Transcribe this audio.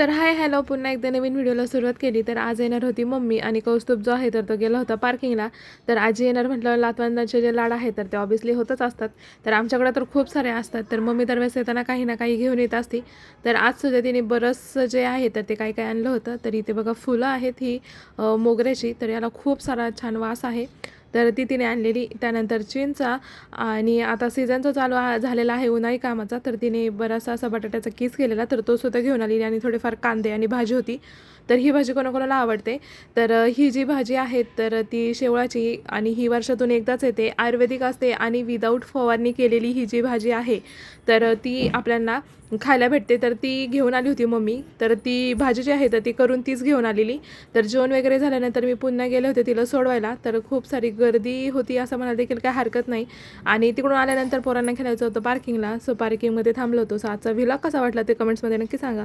तर hi hello पुन्हा एकदा नवीन व्हिडिओला सुरुवात केली. तर आज येणार होती मम्मी आणि कौस्तुभ जो आहे तर तो गेला होता पार्किंगला. तर आजी येणार म्हटलं नातवंडांचे जे लाड आहेत तर ते ऑब्व्हियसली होतच असतात. तर आमच्याकडे तर खूप सारे असतात. तर मम्मी दरवेळेस येताना काही ना काही घेऊन येत असते. तर आज सुद्धा तिने बरंचसं जे आहे तर ते काय काय आणलं होतं. तर इथे बघा फुलं आहेत ही मोगऱ्याची. तर याला खूप सारा छान वास आहे. तर ती तिने आणलेली. त्यानंतर चिंचा आणि आता सीझनचा चालू झालेला आहे उन्हाळी कामाचा. तर तिने बराचसा असा बटाट्याचा किस केलेला तर तो सुद्धा घेऊन आलेली आणि थोडेफार कांदे आणि भाजी होती. तर ही भाजी कोणाकोणाला आवडते. तर ही जी भाजी आहे तर ती शेवळाची आणि ही वर्षातून एकदाच येते, आयुर्वेदिक असते आणि विदाऊट फवारणी केलेली ही जी भाजी आहे तर ती आपल्याला खायला भेटते. तर ती घेऊन आली होती मम्मी. तर ती भाजी जी आहे तर ती करून तीच घेऊन आलेली. तर जेवण वगैरे झाल्यानंतर मी पुन्हा गेले होते तिला सोडवायला. तर खूप सारी गर्दी होती असं म्हणायला देखील काही हरकत नाही. आणि तिकडून आल्यानंतर पोरांना खेळायचं होतं पार्किंगला. सो पार्किंगमध्ये थांबलो होतो. सो आजचा व्हिलॉग कसा वाटला ते कमेंट्समध्ये नक्की सांगा.